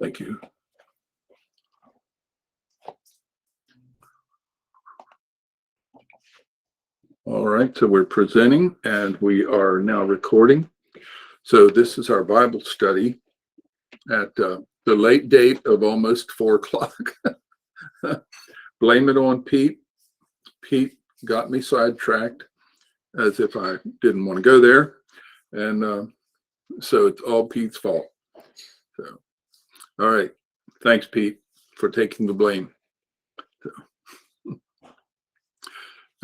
Thank you. All right, so we're presenting and we are now recording. So this is our Bible study at the late date of almost 4 o'clock. Blame it on Pete. Pete got me sidetracked as if I didn't want to go there. And so it's all Pete's fault. So, all right. Thanks, Pete, for taking the blame. So,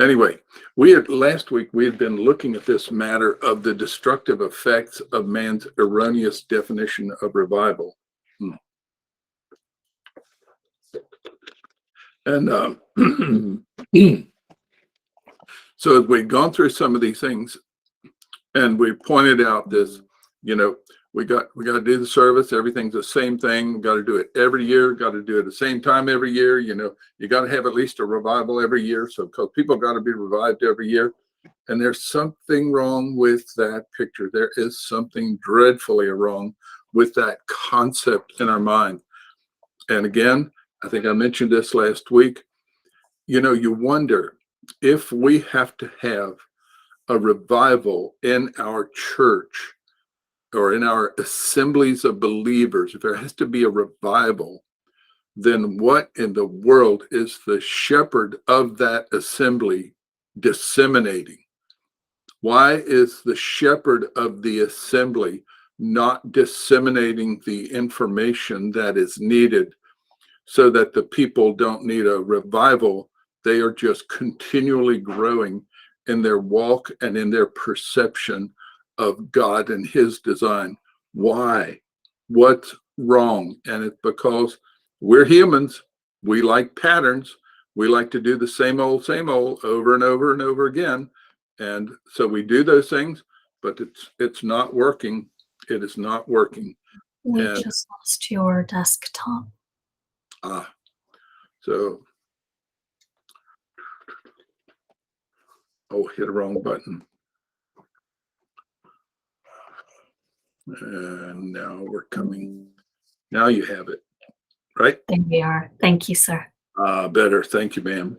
anyway, last week we had been looking at this matter of the destructive effects of man's erroneous definition of revival. And so we've gone through some of these things, and we pointed out this, we got to do the service. Everything's the same thing. We got to do it every year. Got to do it at the same time every year. You got to have at least a revival every year. So because people got to be revived every year. And there's something wrong with that picture. There is something dreadfully wrong with that concept in our mind. And again, I think I mentioned this last week. You wonder if we have to have a revival in our church or in our assemblies of believers, if there has to be a revival, then what in the world is the shepherd of that assembly disseminating? Why is the shepherd of the assembly not disseminating the information that is needed so that the people don't need a revival? They are just continually growing in their walk and in their perception of God and his design. Why? What's wrong? And it's because we're humans. We like patterns. We like to do the same old over and over and over again. And so we do those things, but it's not working. It is not working. We just lost your desktop. So, hit a wrong button. And now we're coming. Now you have it, right? There we are. Thank you, sir. Better. Thank you, ma'am.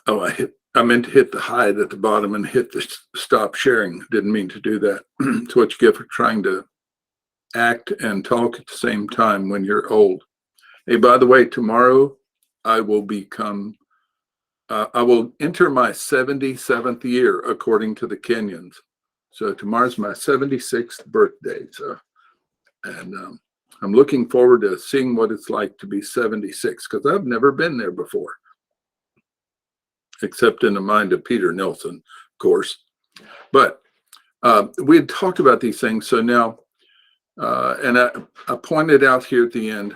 I meant to hit the hide at the bottom and hit the stop sharing. Didn't mean to do that. It's what you get for trying to act and talk at the same time when you're old. Hey, by the way, tomorrow I will enter my 77th year according to the Kenyans. So tomorrow's my 76th birthday. And I'm looking forward to seeing what it's like to be 76 because I've never been there before, except in the mind of Peter Nelson, of course. But we had talked about these things. So now, and I pointed out here at the end,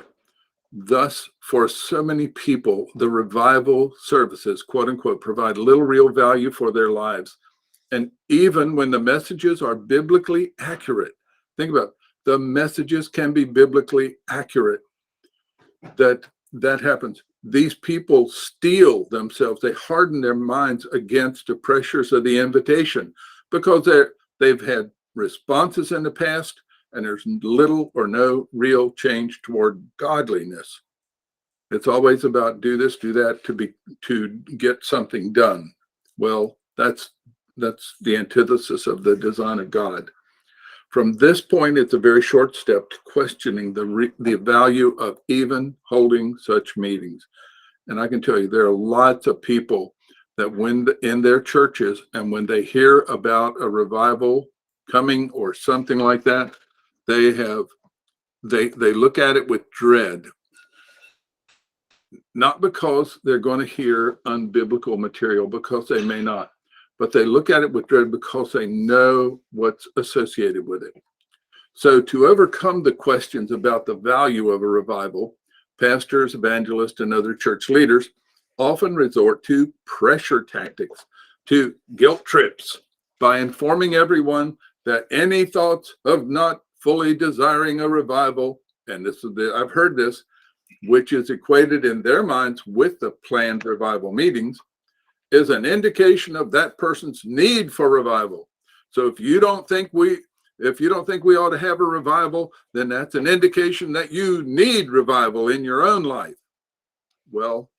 thus, for so many people, the revival services, quote unquote, provide little real value for their lives. And even when the messages are biblically accurate, think about it, the messages can be biblically accurate. That happens. These people steel themselves. They harden their minds against the pressures of the invitation because they've had responses in the past, and there's little or no real change toward godliness. It's always about do this, do that to get something done. Well, that's the antithesis of the design of God. From this point, it's a very short step to questioning the value of even holding such meetings. And I can tell you, there are lots of people that when in their churches and when they hear about a revival coming or something like that, they look at it with dread. Not because they're going to hear unbiblical material, because they may not, but they look at it with dread because they know what's associated with it. So to overcome the questions about the value of a revival, pastors, evangelists, and other church leaders often resort to pressure tactics, to guilt trips, by informing everyone that any thoughts of not fully desiring a revival, and I've heard this, which is equated in their minds with the planned revival meetings, is an indication of that person's need for revival. So if you don't think If you don't think we ought to have a revival, then that's an indication that you need revival in your own life. Well,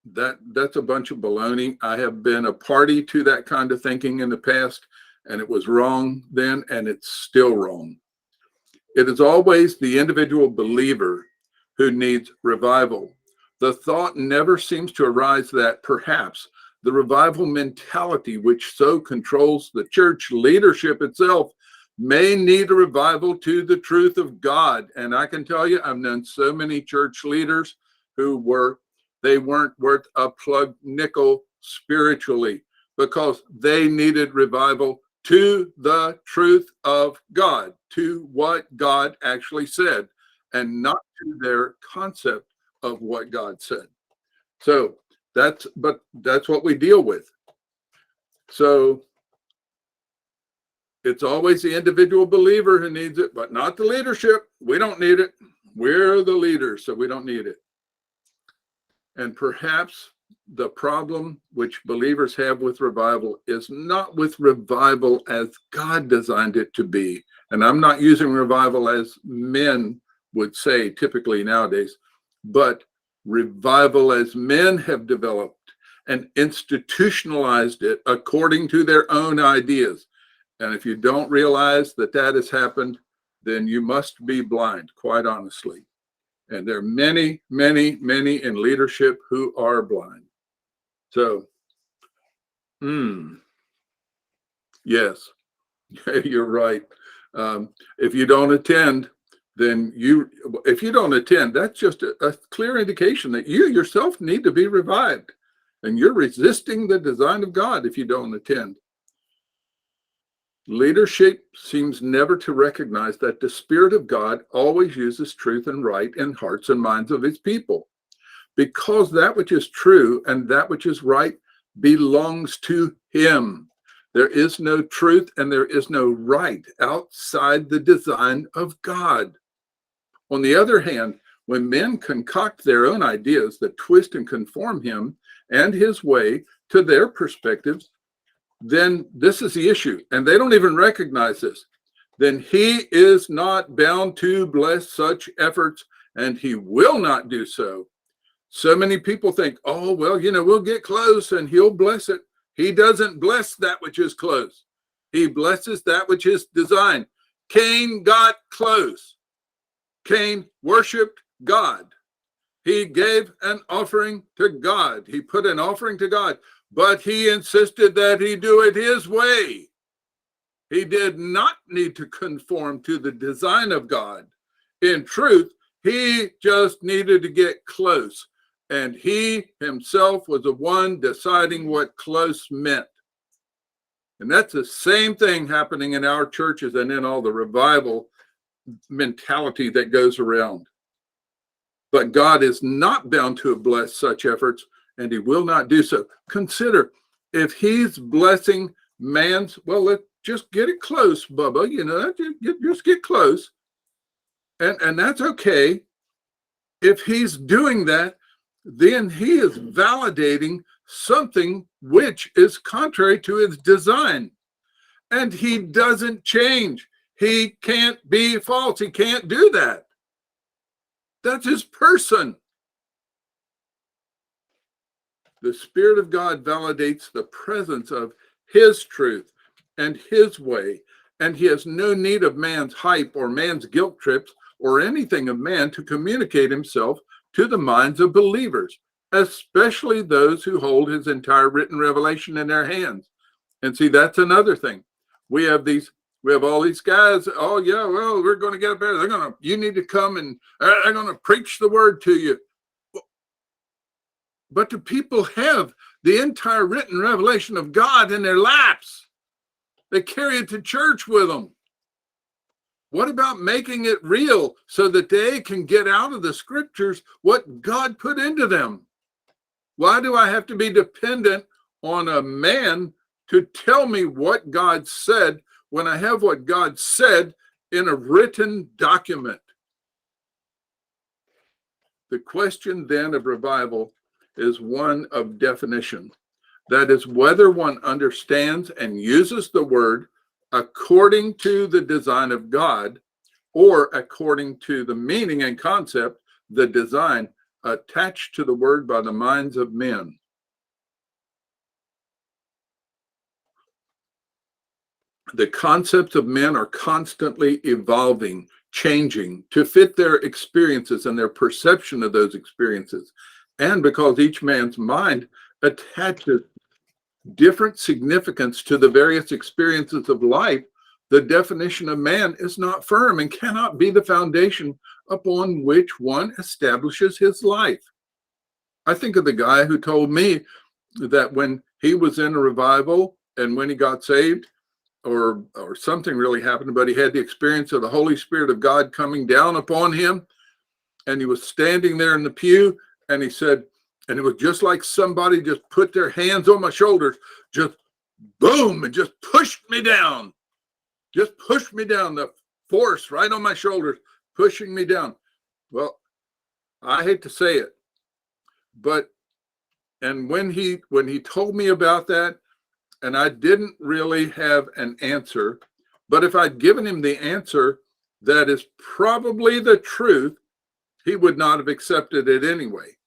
that's a bunch of baloney. I have been a party to that kind of thinking in the past, and it was wrong then, and it's still wrong. It is always the individual believer who needs revival. The thought never seems to arise that perhaps the revival mentality, which so controls the church leadership itself, may need a revival to the truth of God. And I can tell you, I've known so many church leaders who weren't worth a plug nickel spiritually because they needed revival to the truth of God, to what God actually said, and not to their concept of what God said. So that's what we deal with. So it's always the individual believer who needs it, but not the leadership. We don't need it. We're the leaders, so we don't need it. And perhaps the problem which believers have with revival is not with revival as God designed it to be. And I'm not using revival as men would say typically nowadays, but revival as men have developed and institutionalized it according to their own ideas. And if you don't realize that that has happened, then you must be blind, quite honestly. And there are many, many, many in leadership who are blind. So, yes, you're right. If you don't attend, if you don't attend, that's just a clear indication that you yourself need to be revived. And you're resisting the design of God if you don't attend. Leadership seems never to recognize that the Spirit of God always uses truth and right in hearts and minds of his people, because that which is true and that which is right belongs to him. There is no truth and there is no right outside the design of God. On the other hand, when men concoct their own ideas that twist and conform him and his way to their perspectives, then this is the issue, and they don't even recognize this. Then he is not bound to bless such efforts, and he will not do so. So many people think, oh, well, we'll get close and he'll bless it. He doesn't bless that which is close. He blesses that which is designed. Cain got close. Cain worshiped God. He gave an offering to God. He put an offering to God. But he insisted that he do it his way. He did not need to conform to the design of God. In truth, he just needed to get close. And he himself was the one deciding what close meant. And that's the same thing happening in our churches and in all the revival mentality that goes around. But God is not bound to bless such efforts, and he will not do so. Consider, if he's blessing man's, well, let's just get it close, Bubba, just get close. And that's okay. If he's doing that, then he is validating something which is contrary to his design. And he doesn't change. He can't be false. He can't do that. That's his person. The Spirit of God validates the presence of his truth and his way, and he has no need of man's hype or man's guilt trips or anything of man to communicate himself to the minds of believers, especially those who hold his entire written revelation in their hands. And see, that's another thing. We have all these guys, oh yeah, well, we're going to get up there. You need to come and they're going to preach the word to you. But do people have the entire written revelation of God in their laps? They carry it to church with them. What about making it real so that they can get out of the scriptures what God put into them? Why do I have to be dependent on a man to tell me what God said when I have what God said in a written document? The question then of revival is one of definition. That is, whether one understands and uses the word according to the design of God, or according to the meaning and concept, the design attached to the word by the minds of men. The concepts of men are constantly evolving, changing to fit their experiences and their perception of those experiences. And because each man's mind attaches different significance to the various experiences of life, the definition of man is not firm and cannot be the foundation upon which one establishes his life. I think of the guy who told me that when he was in a revival and when he got saved, or something really happened, but he had the experience of the Holy Spirit of God coming down upon him, and he was standing there in the pew, and he said, and it was just like somebody just put their hands on my shoulders, just boom, and just pushed me down. Just pushed me down, the force right on my shoulders, pushing me down. Well, I hate to say it, but, and when he told me about that, and I didn't really have an answer, but if I'd given him the answer that is probably the truth, he would not have accepted it anyway.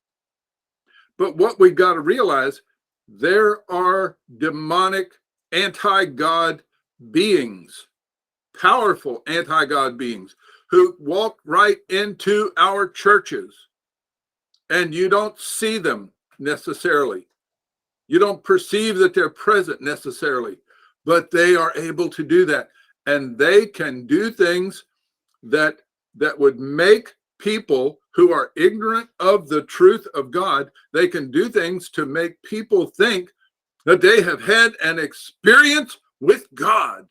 But what we got to realize, there are demonic anti-God beings, powerful anti-God beings, who walk right into our churches, and you don't see them necessarily. You don't perceive that they're present necessarily, but they are able to do that. And they can do things that would make people who are ignorant of the truth of God, they can do things to make people think that they have had an experience with God.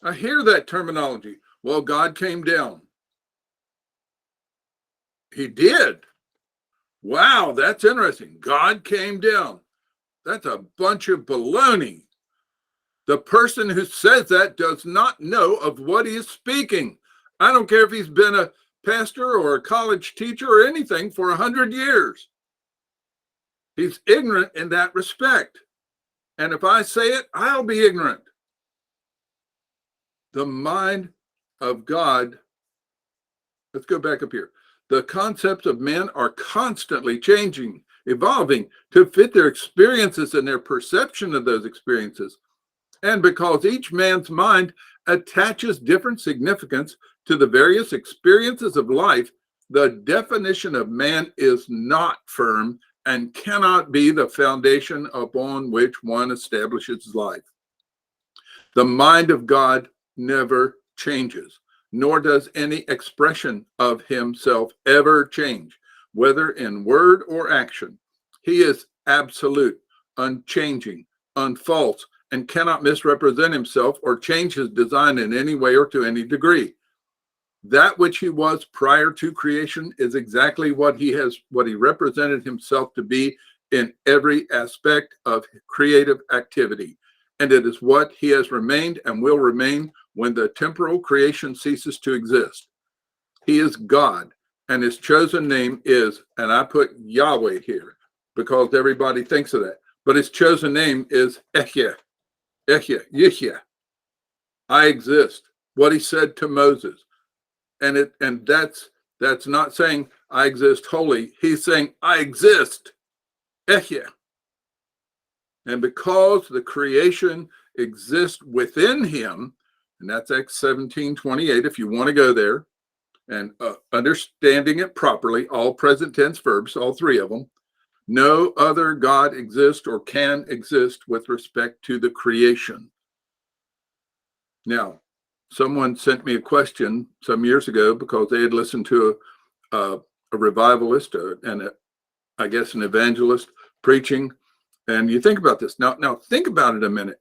I hear that terminology. Well, God came down. He did. Wow, that's interesting. God came down. That's a bunch of baloney. The person who says that does not know of what he is speaking. I don't care if he's been a pastor or a college teacher or anything for 100 years. He's ignorant in that respect. And if I say it, I'll be ignorant. The mind of God, let's go back up here. The concepts of men are constantly changing, evolving to fit their experiences and their perception of those experiences. And because each man's mind attaches different significance to the various experiences of life, the definition of man is not firm and cannot be the foundation upon which one establishes life. The mind of God never changes, nor does any expression of himself ever change, whether in word or action. He is absolute, unchanging, unfalse, and cannot misrepresent himself or change his design in any way or to any degree. That which he was prior to creation is exactly what he represented himself to be in every aspect of creative activity. And it is what he has remained and will remain when the temporal creation ceases to exist. He is God, and his chosen name is, and I put Yahweh here because everybody thinks of that, but his chosen name is Ehyeh, Yihya. I exist. What he said to Moses. And that's not saying I exist wholly. He's saying I exist. Ehyeh. And because the creation exists within him, and that's Acts 17:28, if you want to go there, and understanding it properly, all present tense verbs, all three of them, no other God exists or can exist with respect to the creation. Now, someone sent me a question some years ago because they had listened to a revivalist and I guess an evangelist preaching. And you think about this. Now think about it a minute.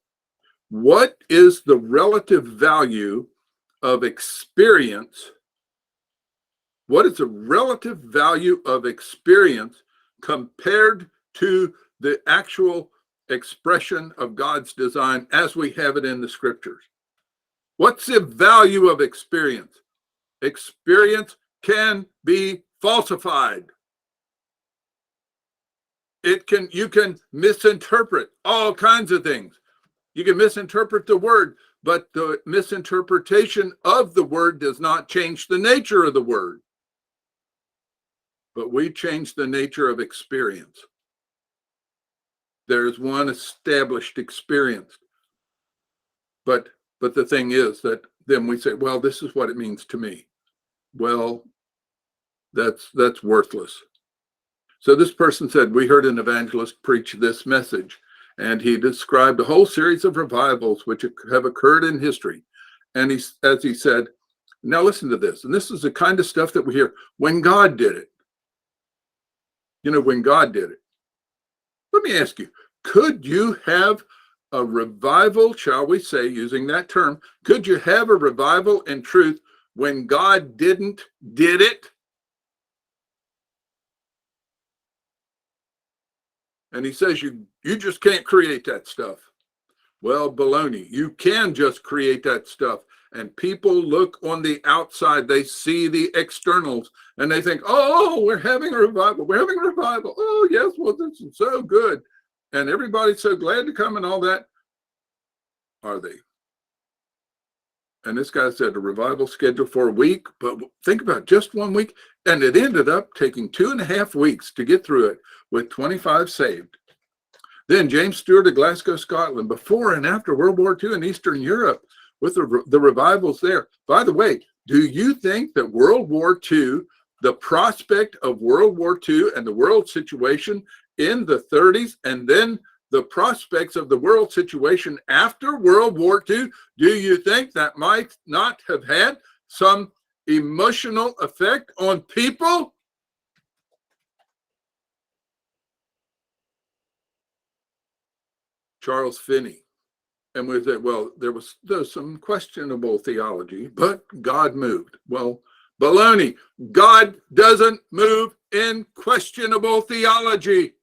What is the relative value of experience? What is the relative value of experience compared to the actual expression of God's design as we have it in the scriptures? What's the value of experience? Experience can be falsified. You can misinterpret all kinds of things. You can misinterpret the word, but the misinterpretation of the word does not change the nature of the word. But we change the nature of experience. There's one established experience. But the thing is that then we say, well, this is what it means to me. Well, that's worthless. So this person said, we heard an evangelist preach this message, and he described a whole series of revivals which have occurred in history. And as he said, now listen to this. And this is the kind of stuff that we hear when God did it. When God did it. Let me ask you, could you have a revival, shall we say, using that term, could you have a revival in truth when God did it? And he says you just can't create that stuff. Well, baloney. You can just create that stuff. And people look on the outside, they see the externals, and they think, oh, we're having a revival. We're having a revival. Oh, yes, well, this is so good. And everybody's so glad to come and all that. Are they? And this guy said a revival scheduled for a week, but think about it, just 1 week. And it ended up taking 2.5 weeks to get through it with 25 saved. Then James Stewart of Glasgow, Scotland, before and after World War II in Eastern Europe, with the revivals there. By the way, do you think that World War II, the prospect of World War II and the world situation in the 30s, and then the prospects of the world situation after World War II, do you think that might not have had some emotional effect on people? Charles Finney. And we said, well, there's some questionable theology, but God moved. Well, baloney. God doesn't move in questionable theology.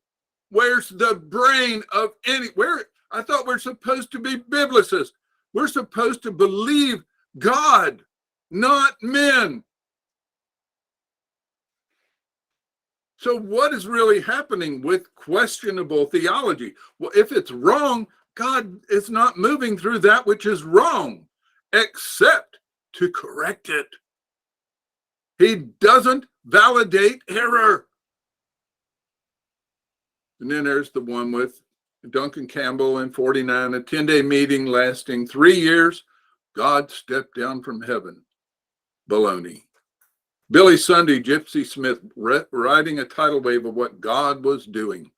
Where's the brain of where? I thought we're supposed to be biblicists. We're supposed to believe God, not men. So what is really happening with questionable theology? Well, if it's wrong, God is not moving through that which is wrong, except to correct it. He doesn't validate error. And then there's the one with Duncan Campbell in 49, a 10-day meeting lasting 3 years. God stepped down from heaven. Baloney. Billy Sunday, Gypsy Smith, riding a tidal wave of what God was doing.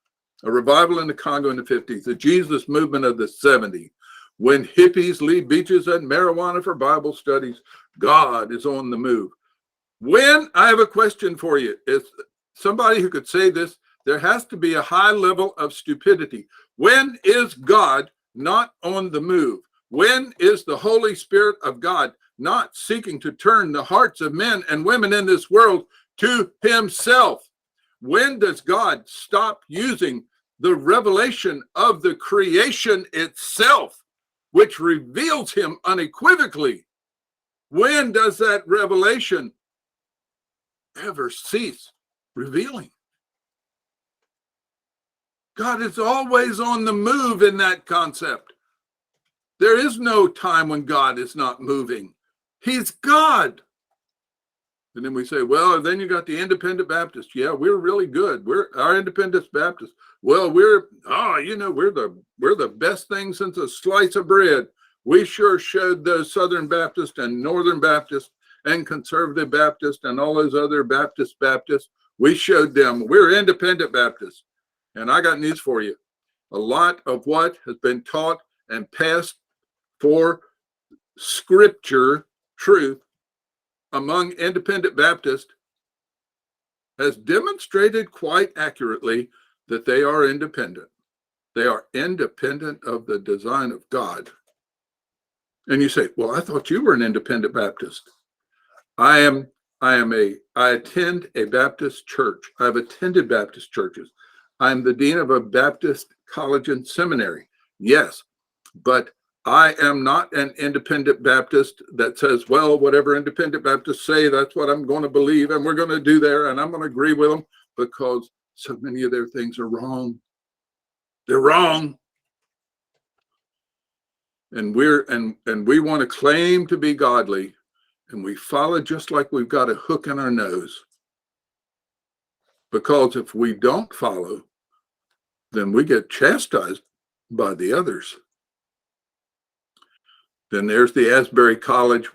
A revival in the Congo in the 50s, the Jesus movement of the 70s, when hippies leave beaches and marijuana for Bible studies. God is on the move. When, I have a question for you. It's somebody who could say this, there has to be a high level of stupidity. When is God not on the move? When is the Holy Spirit of God not seeking to turn the hearts of men and women in this world to himself? When does God stop using the revelation of the creation itself, which reveals him unequivocally? When does that revelation ever cease revealing? God is always on the move in that concept. There is no time when God is not moving. He's God. And then we say, well, then you got the independent Baptists. Yeah, we're really good. We're our independent Baptists. Well, we're the best thing since a slice of bread. We sure showed those Southern Baptists and Northern Baptists and Conservative Baptists and all those other Baptists. We showed them we're independent Baptists. And I got news for you. A lot of what has been taught and passed for scripture truth among independent Baptists has demonstrated quite accurately that they are independent. They are independent of the design of God. And you say, well, I thought you were an independent Baptist. I attend a Baptist church. I've attended Baptist churches. I'm the dean of a Baptist college and seminary. Yes, but I am not an independent Baptist that says, well, whatever independent Baptists say, that's what I'm going to believe, and we're going to do there, and I'm going to agree with them because so many of their things are wrong. They're wrong. and we want to claim to be godly, and we follow just like we've got a hook in our nose. Because if we don't follow, then we get chastised by the others. Then there's the Asbury College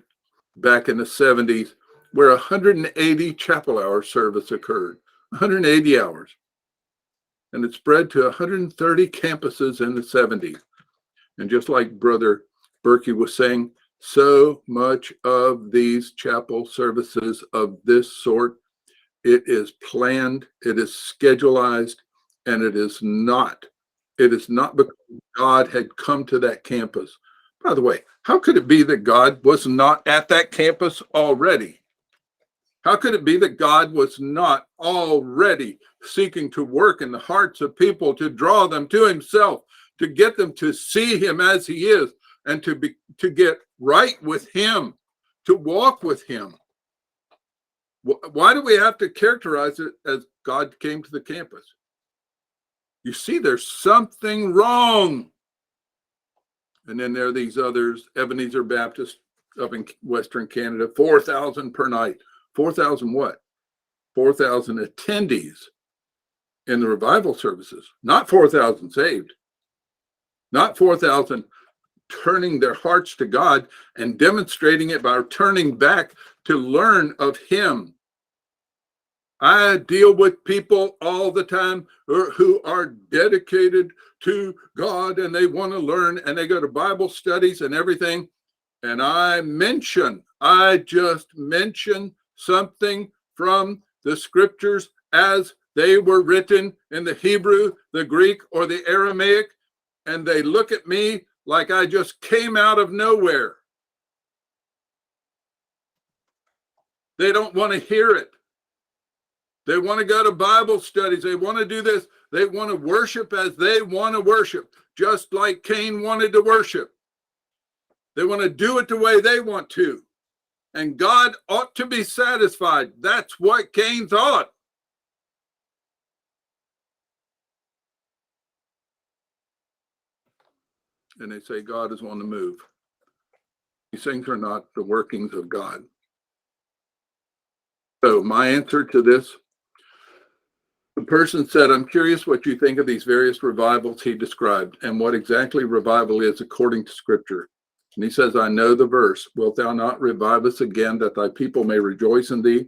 back in the 70s, where 180 chapel hour service occurred, 180 hours. And it spread to 130 campuses in the 70s. And just like Brother Berkey was saying, so much of these chapel services of this sort, it is planned, it is schedulized, and it is not because God had come to that campus. By the way, how could it be that God was not at that campus already? How could it be that God was not already seeking to work in the hearts of people to draw them to himself, to get them to see him as he is, and to get right with him, to walk with him? Why do we have to characterize it as God came to the campus? You see, there's something wrong. And then there are these others, Ebenezer Baptist up in Western Canada, 4,000 per night. 4,000 what? 4,000 attendees in the revival services, not 4,000 saved, not 4,000 turning their hearts to God and demonstrating it by turning back to learn of him. I deal with people all the time who are dedicated to God, and they want to learn, and they go to Bible studies and everything. And I just mention something from the scriptures as they were written in the Hebrew, the Greek, or the Aramaic, and they look at me like I just came out of nowhere. They don't want to hear it. They want to go to Bible studies. They want to do this. They want to worship as they want to worship, just like Cain wanted to worship. They want to do it the way they want to. And God ought to be satisfied. That's what Cain thought. And they say God is on the move. These things are not the workings of God. So my answer to this, the person said, I'm curious what you think of these various revivals he described and what exactly revival is according to scripture. And he says, I know the verse, wilt thou not revive us again that thy people may rejoice in thee?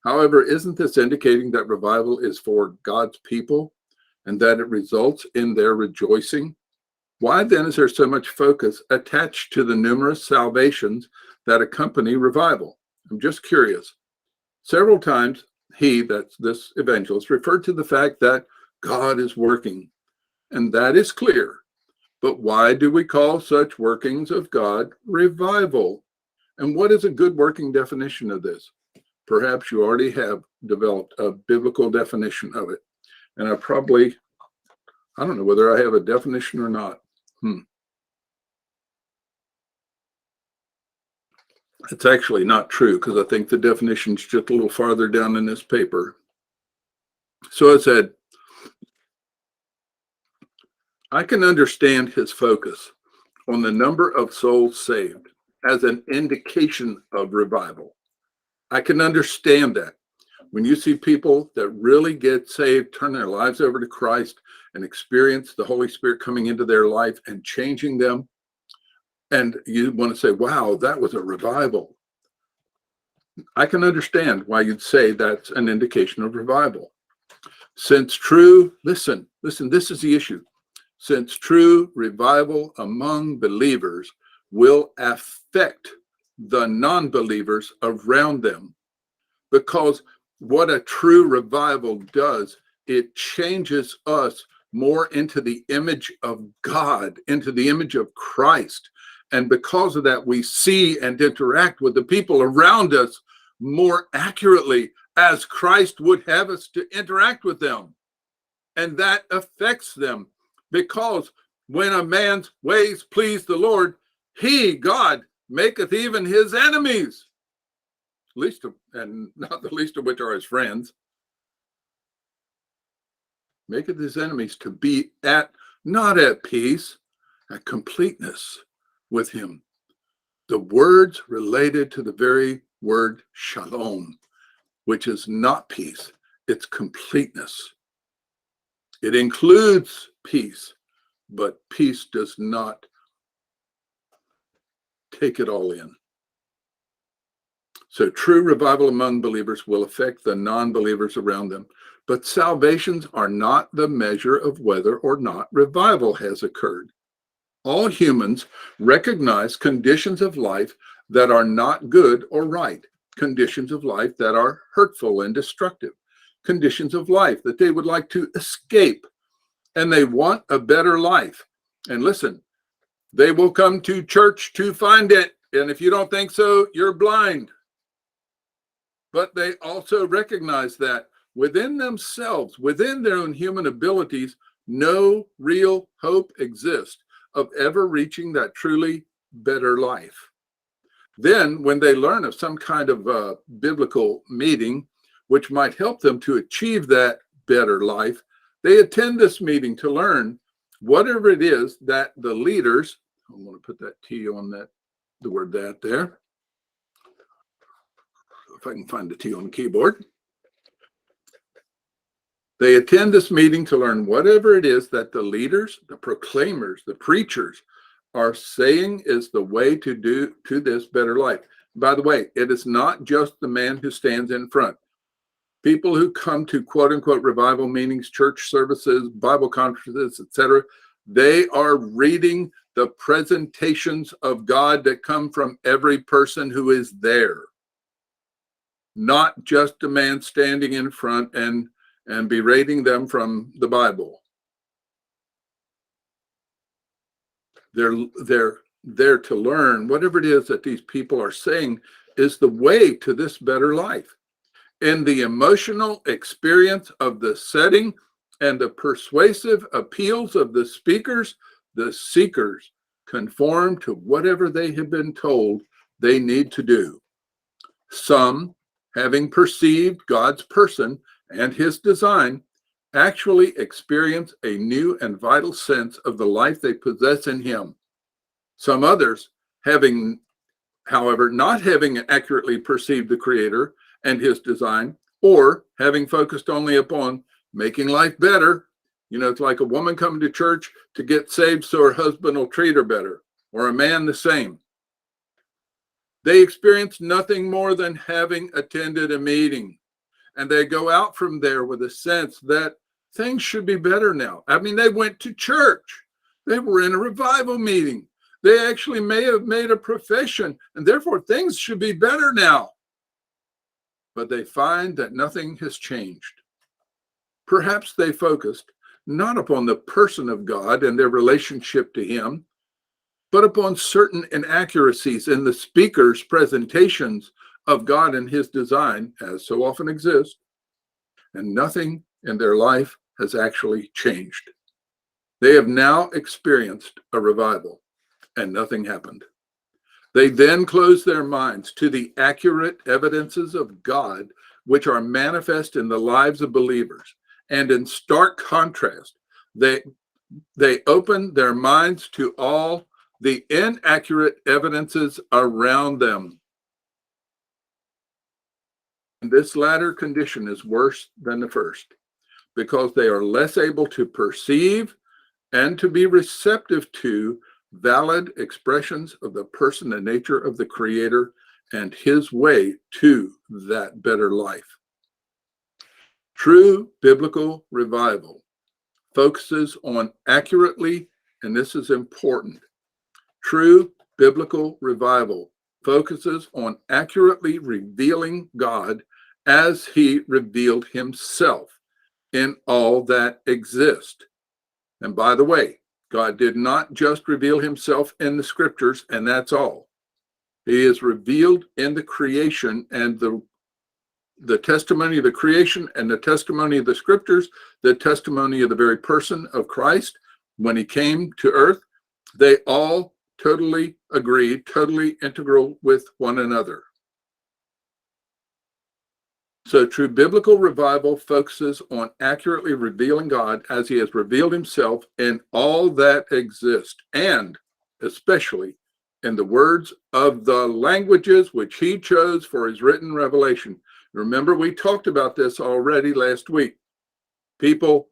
However, isn't this indicating that revival is for God's people and that it results in their rejoicing? Why then is there so much focus attached to the numerous salvations that accompany revival? I'm just curious. Several times that's this evangelist, referred to the fact that God is working, and that is clear. But why do we call such workings of God revival? And what is a good working definition of this? Perhaps you already have developed a biblical definition of it. And I don't know whether I have a definition or not. It's actually not true, because I think the definition's just a little farther down in this paper. So I said, I can understand his focus on the number of souls saved as an indication of revival. I can understand that. When you see people that really get saved, turn their lives over to Christ, and experience the Holy Spirit coming into their life and changing them, and you want to say, wow, that was a revival. I can understand why you'd say that's an indication of revival. Since true, listen, this is the issue. Since true revival among believers will affect the non-believers around them, because what a true revival does, it changes us more into the image of God, into the image of Christ. And because of that, we see and interact with the people around us more accurately as Christ would have us to interact with them. And that affects them, because when a man's ways please the Lord, he, God, maketh even his enemies, and not the least of which are his friends, maketh his enemies to be not at peace, at completeness. with him. The words related to the very word shalom, which is not peace, it's completeness. It includes peace, but peace does not take it all in. So true revival among believers will affect the non-believers around them. But salvations are not the measure of whether or not revival has occurred. All humans recognize conditions of life that are not good or right, conditions of life that are hurtful and destructive, conditions of life that they would like to escape, and they want a better life. And listen, they will come to church to find it. And if you don't think so, you're blind. But they also recognize that within themselves, within their own human abilities, no real hope exists of ever reaching that truly better life. Then, when they learn of some kind of biblical meeting, which might help them to achieve that better life, they attend this meeting to learn whatever it is that the leaders, I'm going to put that T on that, the word that there. If I can find the T on the keyboard. They attend this meeting to learn whatever it is that the leaders, the proclaimers, the preachers are saying is the way to do to this better life. By the way, it is not just the man who stands in front. People who come to quote unquote revival meetings, church services, Bible conferences, etc., they are reading the presentations of God that come from every person who is there. Not just a man standing in front and berating them from the Bible. They're there to learn whatever it is that these people are saying is the way to this better life. In the emotional experience of the setting and the persuasive appeals of the speakers, the seekers conform to whatever they have been told they need to do. Some, having perceived God's person and his design, actually experience a new and vital sense of the life they possess in him. Some others, however, not having accurately perceived the Creator and his design, or having focused only upon making life better. It's like a woman coming to church to get saved so her husband will treat her better, or a man the same. They experience nothing more than having attended a meeting. And they go out from there with a sense that things should be better now. I mean, they went to church. They were in a revival meeting. They actually may have made a profession, and therefore things should be better now. But they find that nothing has changed. Perhaps they focused not upon the person of God and their relationship to him, but upon certain inaccuracies in the speaker's presentations of God and his design, as so often exists, and nothing in their life has actually changed. They have now experienced a revival, and nothing happened. They then close their minds to the accurate evidences of God, which are manifest in the lives of believers. And in stark contrast, they open their minds to all the inaccurate evidences around them. And this latter condition is worse than the first, because they are less able to perceive and to be receptive to valid expressions of the person and nature of the Creator and his way to that better life. True biblical revival focuses on accurately, and this is important, true biblical revival focuses on accurately revealing God as he revealed himself in all that exists. And by the way, God did not just reveal himself in the scriptures, and that's all. He is revealed in the creation, and the testimony of the creation and the testimony of the scriptures, the testimony of the very person of Christ when he came to earth, they all totally agree, totally integral with one another. So true biblical revival focuses on accurately revealing God as he has revealed himself in all that exists, and especially in the words of the languages which he chose for his written revelation. Remember, we talked about this already last week. People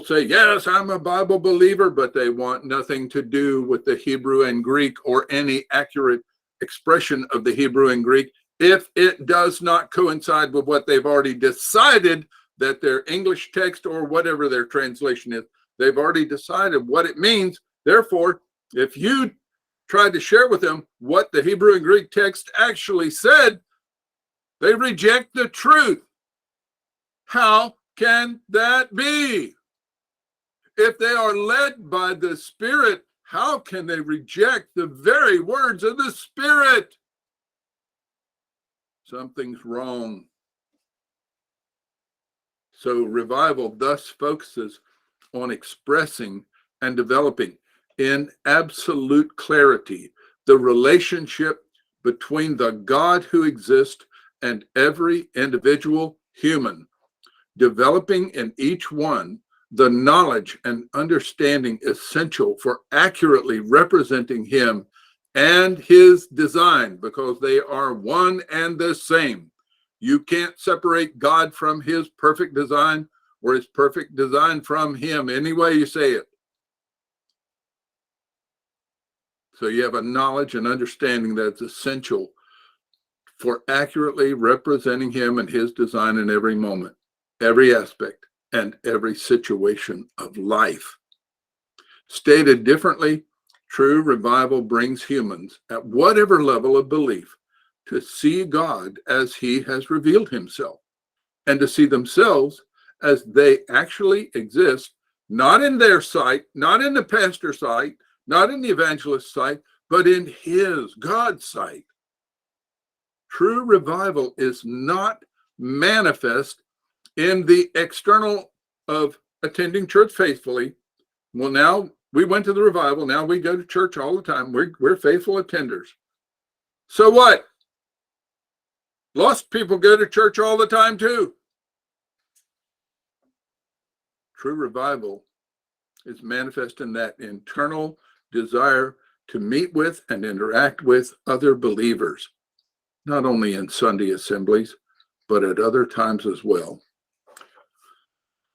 say, yes, I'm a Bible believer, but they want nothing to do with the Hebrew and Greek or any accurate expression of the Hebrew and Greek if it does not coincide with what they've already decided that their English text or whatever their translation is, they've already decided what it means. Therefore, if you try to share with them what the Hebrew and Greek text actually said, they reject the truth. How can that be? If they are led by the Spirit, how can they reject the very words of the Spirit? Something's wrong. So revival thus focuses on expressing and developing in absolute clarity the relationship between the God who exists and every individual human, developing in each one the knowledge and understanding essential for accurately representing him and his design, because they are one and the same. You can't separate God from his perfect design or his perfect design from him, any way you say it. So you have a knowledge and understanding that's essential for accurately representing him and his design in every moment, every aspect, and every situation of life. Stated differently, true revival brings humans at whatever level of belief to see God as he has revealed himself, and to see themselves as they actually exist, not in their sight, not in the pastor's sight, not in the evangelist's sight, but in his, God's sight. True revival is not manifest in the external of attending church faithfully. Well, now we went to the revival. Now we go to church all the time. We're faithful attenders. So what? Lost people go to church all the time too. True revival is manifest in that internal desire to meet with and interact with other believers, not only in Sunday assemblies, but at other times as well.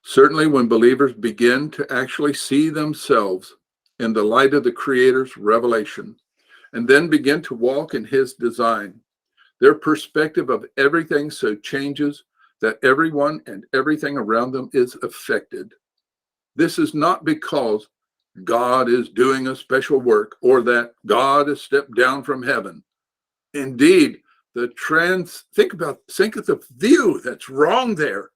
Certainly, when believers begin to actually see themselves in the light of the Creator's revelation, and then begin to walk in his design, their perspective of everything so changes that everyone and everything around them is affected. This is not because God is doing a special work or that God has stepped down from heaven. Indeed, think of the view that's wrong there.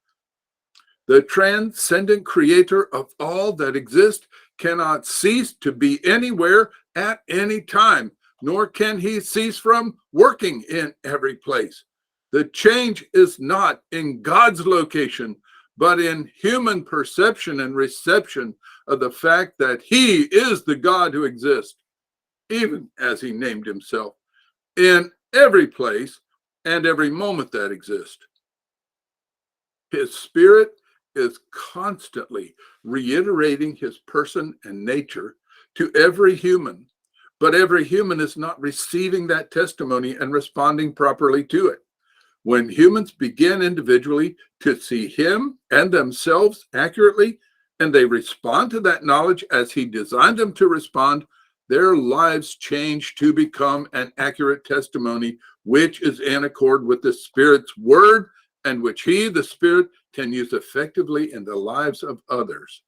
The transcendent creator of all that exists cannot cease to be anywhere at any time, nor can he cease from working in every place. The change is not in God's location, but in human perception and reception of the fact that he is the God who exists, even as he named himself, in every place and every moment that exists. His Spirit is constantly reiterating his person and nature to every human, but every human is not receiving that testimony and responding properly to it. When humans begin individually to see him and themselves accurately, and they respond to that knowledge as he designed them to respond, their lives change to become an accurate testimony, which is in accord with the Spirit's word, and which he, the Spirit, can use effectively in the lives of others.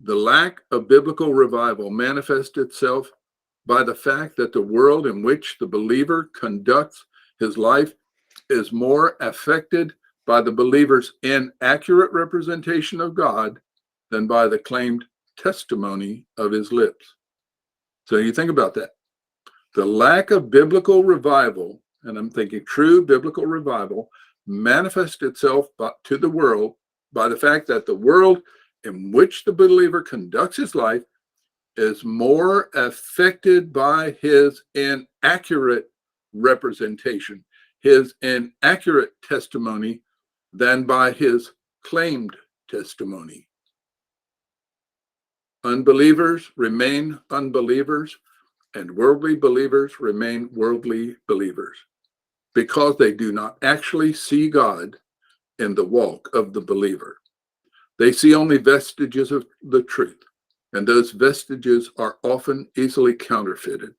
The lack of biblical revival manifests itself by the fact that the world in which the believer conducts his life is more affected by the believer's inaccurate representation of God than by the claimed testimony of his lips. So you think about that. The lack of biblical revival, and I'm thinking true biblical revival, manifests itself to the world by the fact that the world in which the believer conducts his life is more affected by his inaccurate representation, his inaccurate testimony, than by his claimed testimony. Unbelievers remain unbelievers and worldly believers remain worldly believers because they do not actually see God in the walk of the believer. They see only vestiges of the truth, and those vestiges are often easily counterfeited.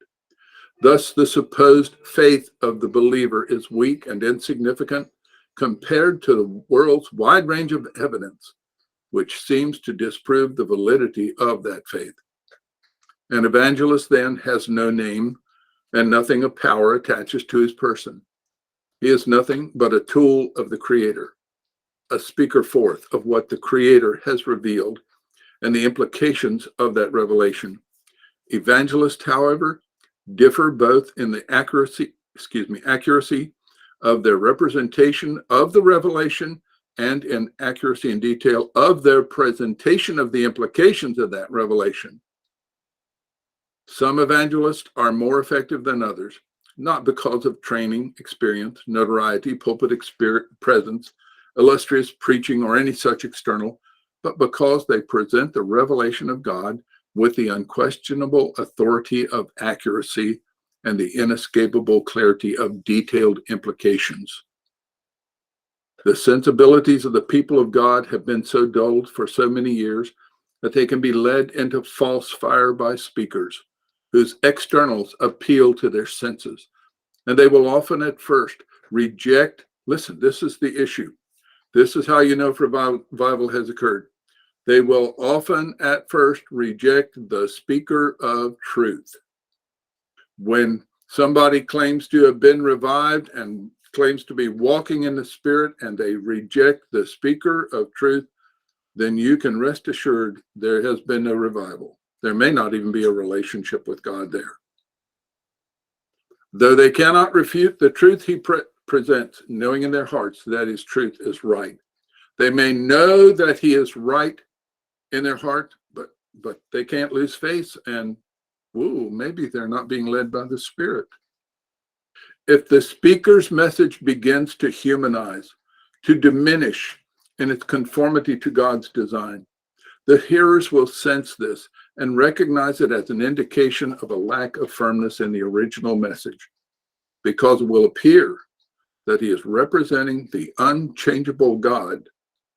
Thus, the supposed faith of the believer is weak and insignificant compared to the world's wide range of evidence, which seems to disprove the validity of that faith. An evangelist then has no name, and nothing of power attaches to his person. He is nothing but a tool of the Creator, a speaker forth of what the Creator has revealed and the implications of that revelation. Evangelists, however, differ both in the accuracy of their representation of the revelation and in accuracy and detail of their presentation of the implications of that revelation. Some evangelists are more effective than others, not because of training, experience, notoriety, pulpit presence, illustrious preaching, or any such external, but because they present the revelation of God with the unquestionable authority of accuracy and the inescapable clarity of detailed implications. The sensibilities of the people of God have been so dulled for so many years that they can be led into false fire by speakers whose externals appeal to their senses. And they will often at first reject, listen, this is the issue. This is how you know if revival has occurred. They will often at first reject the speaker of truth. When somebody claims to have been revived and claims to be walking in the Spirit and they reject the speaker of truth, then you can rest assured there has been no revival. There may not even be a relationship with God there. Though they cannot refute the truth he presents, knowing in their hearts that his truth is right. They may know that he is right in their heart, but they can't lose faith, and maybe they're not being led by the Spirit. If the speaker's message begins to humanize, to diminish in its conformity to God's design, the hearers will sense this and recognize it as an indication of a lack of firmness in the original message, because it will appear that he is representing the unchangeable God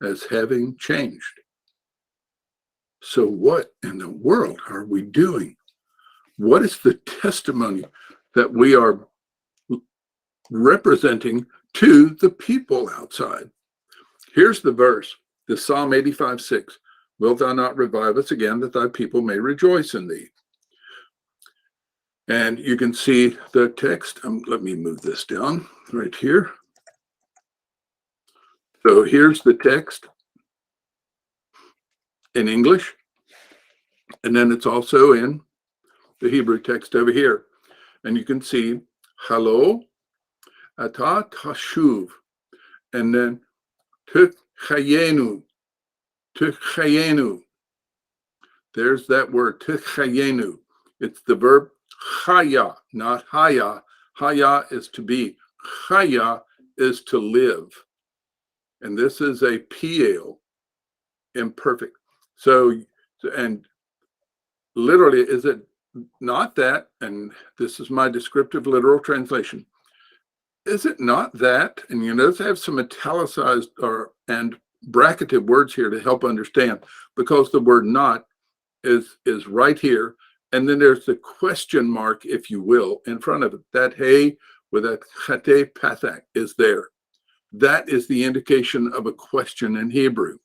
as having changed. So what in the world are we doing? What is the testimony that we are representing to the people outside? Here's the verse, the Psalm 85:6. Wilt thou not revive us again, that thy people may rejoice in thee? And you can see the text. Let me move this down right here. So here's the text in English, and then it's also in the Hebrew text over here. And you can see, Halo, Ata Tashuv, and then Tuchayenu. There's that word, Tuchayenu. It's the verb chaya, not haya. Haya is to be. Chaya is to live. And this is a piel, imperfect. So, and literally, is it not that, and this is my descriptive literal translation, is it not that, and you notice I have some italicized and bracketed words here to help understand, because the word not is right here, and then there's the question mark, if you will, in front of it. That hey with that chate pathak is there. That is the indication of a question in Hebrew.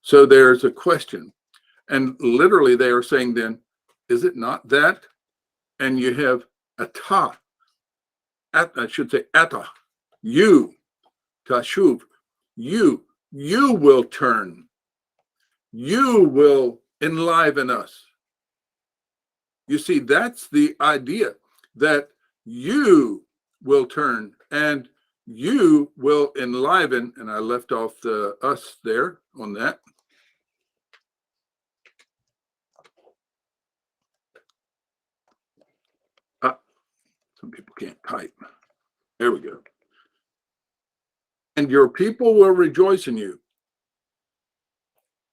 So there's a question. And literally they are saying then, is it not that? And you have ata, I should say ata, you, tashuv, you will turn. You will enliven us. You see, that's the idea, that you will turn and you will enliven. And I left off the us there on that. Some people can't type. There we go. And your people will rejoice in you.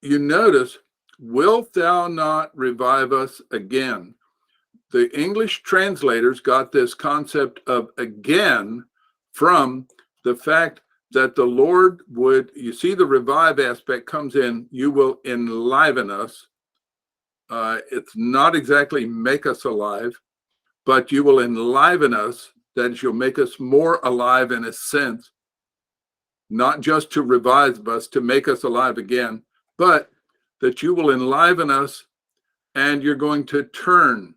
You notice, wilt thou not revive us again? the English translators got this concept of again from the fact that the Lord would, you see, the revive aspect comes in, you will enliven us. It's not exactly make us alive, but you will enliven us. That is, you'll make us more alive in a sense, not just to revive us, to make us alive again, but that you will enliven us and you're going to turn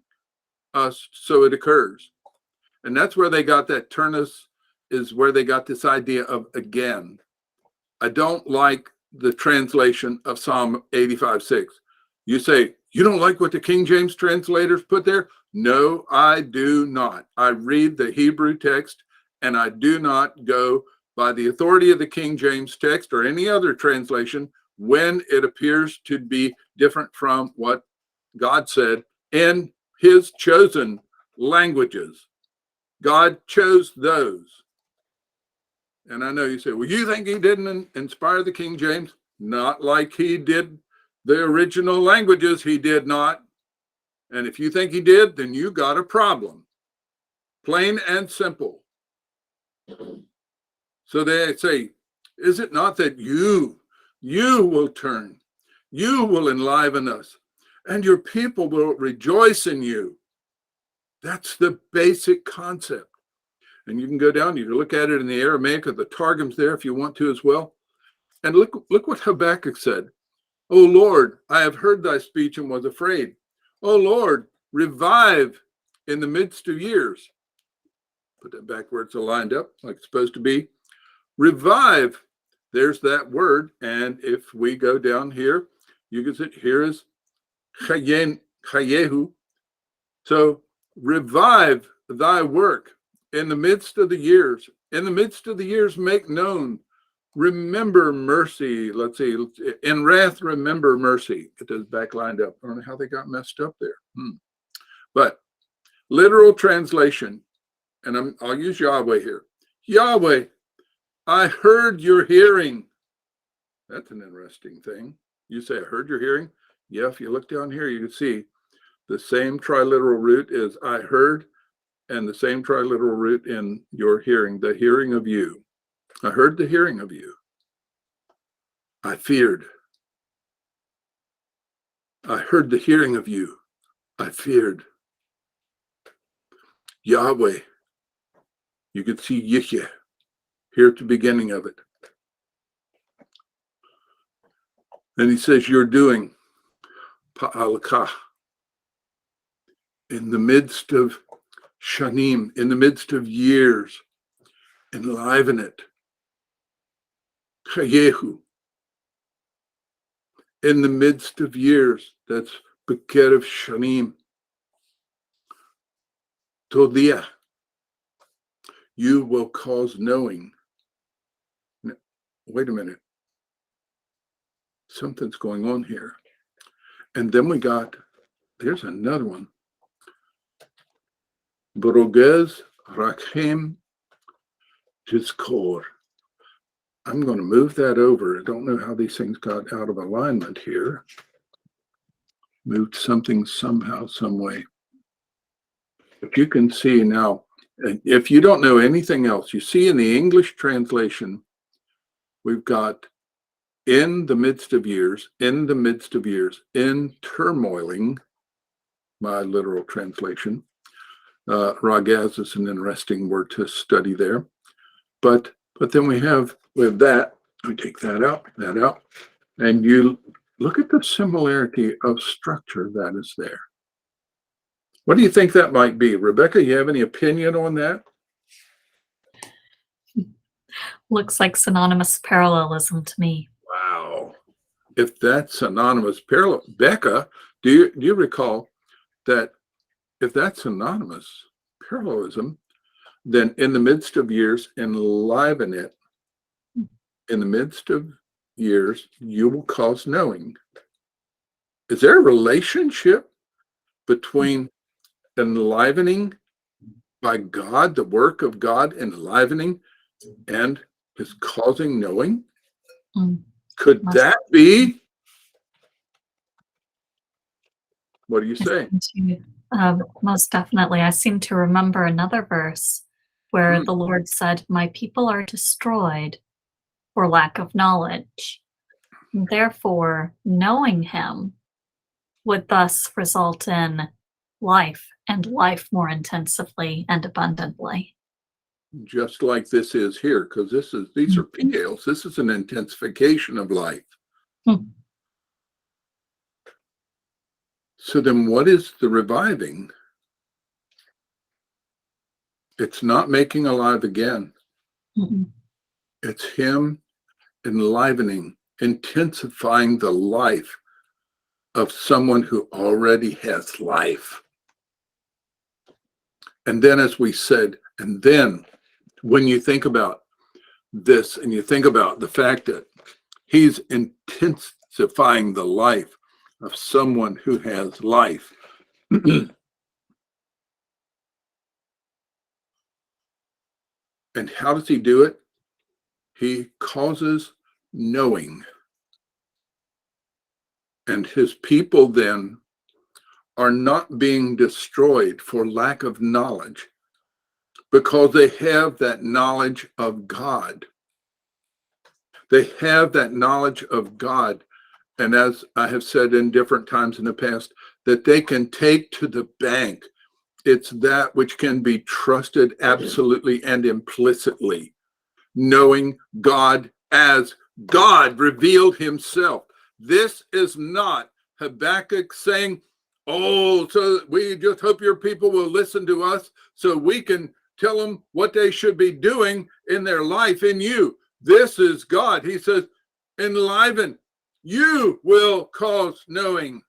us so it occurs. And that's where they got that turn us, is where they got this idea of again. I don't like the translation of Psalm 85:6. You say, you don't like what the King James translators put there? No, I do not. I read the Hebrew text and I do not go by the authority of the King James text or any other translation when it appears to be different from what God said in his chosen languages. God chose those. And I know you say, well, you think he didn't inspire the King James? Not like he did the original languages. He did not. And if you think he did, then you got a problem. Plain and simple. So they say, is it not that you will turn, you will enliven us, and your people will rejoice in you? That's the basic concept. And you can go down, you can look at it in the Aramaic of the Targums there if you want to as well. And look what Habakkuk said. O Lord, I have heard thy speech and was afraid. O Lord, revive in the midst of years. Put that back where it's aligned up, like it's supposed to be. Revive, there's that word. And if we go down here, you can see here is chayehu. So revive thy work in the midst of the years. In the midst of the years, make known. Remember mercy. Let's see. In wrath, remember mercy. Get those back lined up. I don't know how they got messed up there. But literal translation, and I'll use Yahweh here. Yahweh, I heard your hearing. That's an interesting thing. You say, I heard your hearing? Yeah, if you look down here, you can see the same triliteral root is I heard, and the same triliteral root in your hearing, the hearing of you. I heard the hearing of you. I feared. I heard the hearing of you. I feared. Yahweh. You could see Yihye here at the beginning of it. And he says, you're doing Pa'alakah in the midst of Shanim, in the midst of years, enliven it. Chayehu, in the midst of years, that's Bekerev Shanim. Todia, you will cause knowing. Now, wait a minute. Something's going on here. And then we got, there's another one. Borogez Rakhem Jizkor. I'm going to move that over. I don't know how these things got out of alignment here. Moved something somehow, some way. But you can see now, if you don't know anything else, you see in the English translation, we've got in the midst of years, in the midst of years, in turmoiling, my literal translation. Ragaz is an interesting word to study there. But then we have that, we take that out, and you look at the similarity of structure that is there. What do you think that might be? Rebecca, you have any opinion on that? Looks like synonymous parallelism to me. Wow. If that's synonymous parallel, Becca, do you recall that if that's synonymous parallelism, then in the midst of years, enliven it. In the midst of years, you will cause knowing. Is there a relationship between enlivening by God, the work of God enlivening, and his causing knowing? Could that be? What do you say? Most definitely. I seem to remember another verse where Mm, the Lord said, "My people are destroyed for lack of knowledge." Therefore, knowing Him would thus result in life and life more intensively and abundantly. just like this is here, because these are Mhm. pigtails. This is an intensification of life. Hmm. So then what is the reviving? It's not making alive again. Mhm. It's him enlivening, intensifying the life of someone who already has life. And then, as we said, and then when you think about this and you think about the fact that he's intensifying the life of someone who has life. And how does he do it? He causes knowing. And his people then are not being destroyed for lack of knowledge because they have that knowledge of God. They have that knowledge of God. And as I have said in different times in the past, that they can take to the bank. It's that which can be trusted absolutely and implicitly, knowing God as God revealed himself. This is not Habakkuk saying, "Oh, so we just hope your people will listen to us so we can tell them what they should be doing in their life in you." This is God. He says, "Enliven, you will cause knowing."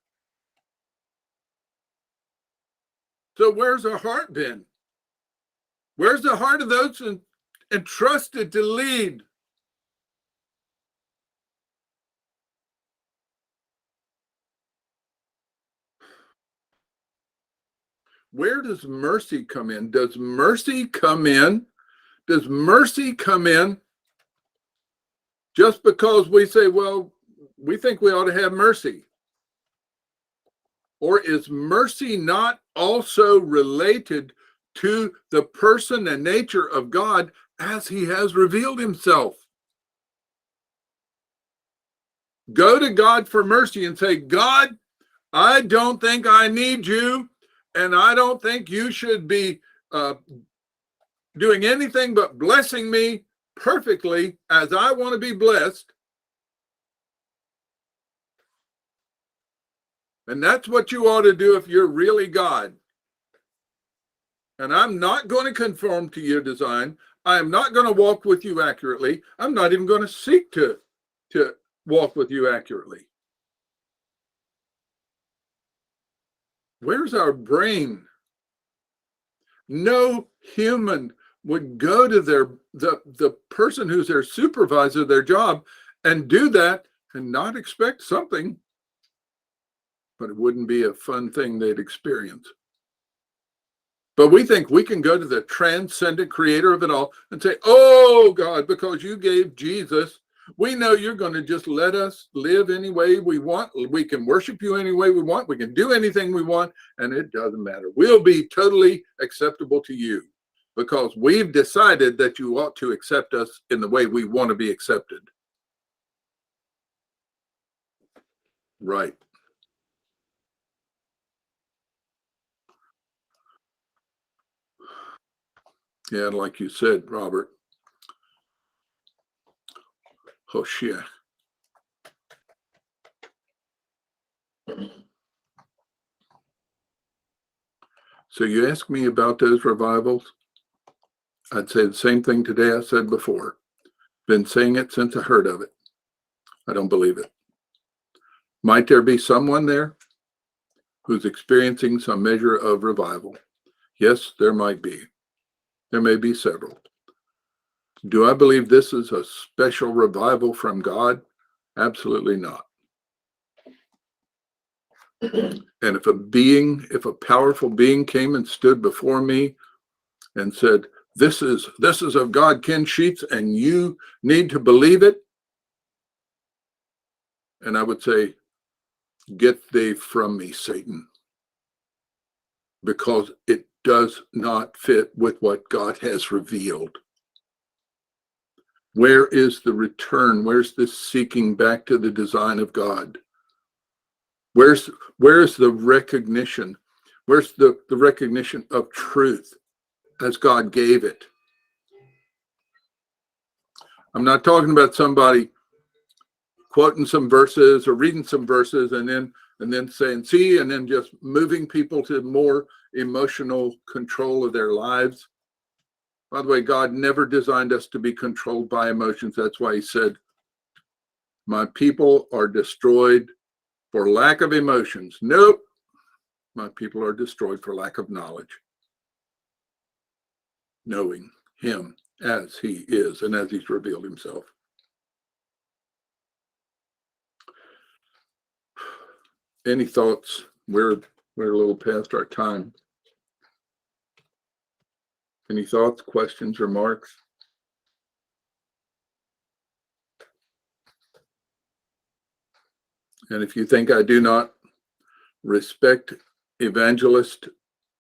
So where's our heart been? Where's the heart of those entrusted to lead? Where does mercy come in? Does mercy come in? Does mercy come in just because we say, well, we think we ought to have mercy? Or is mercy not also related to the person and nature of God as he has revealed himself? Go to God for mercy and say, "God, I don't think I need you, and I don't think you should be uh, doing anything but blessing me perfectly as I want to be blessed." And that's what you ought to do if you're really God. And I'm not going to conform to your design. I am not going to walk with you accurately. I'm not even going to seek to walk with you accurately. Where's our brain? No human would go to the person who's their supervisor, their job, and do that and not expect something, but it wouldn't be a fun thing they'd experience. But we think we can go to the transcendent creator of it all and say, "Oh, God, because you gave Jesus, we know you're going to just let us live any way we want. We can worship you any way we want. We can do anything we want, and it doesn't matter. We'll be totally acceptable to you because we've decided that you ought to accept us in the way we want to be accepted." Right. Yeah, like you said, Robert, Hoshea. So you ask me about those revivals. I'd say the same thing today I said before. Been saying it since I heard of it. I don't believe it. Might there be someone there who's experiencing some measure of revival? Yes, there might be. There may be several. Do I believe this is a special revival from God? Absolutely not. And if a powerful being came and stood before me and said, this is of God, Ken Sheets, and you need to believe it, and I would say, "Get thee from me, Satan." because it does not fit with what God has revealed. Where is the return? Where's this seeking back to the design of God? Where's the recognition? Where's the recognition of truth as God gave it? I'm not talking about somebody quoting some verses or reading some verses and then saying, see, and then just moving people to more emotional control of their lives. By the way, God never designed us to be controlled by emotions. That's why he said, my people are destroyed for lack of emotions. Nope. My people are destroyed for lack of knowledge. Knowing him as he is and as he's revealed himself. Any thoughts? We're a little past our time. Any thoughts, questions, remarks? And if you think I do not respect evangelist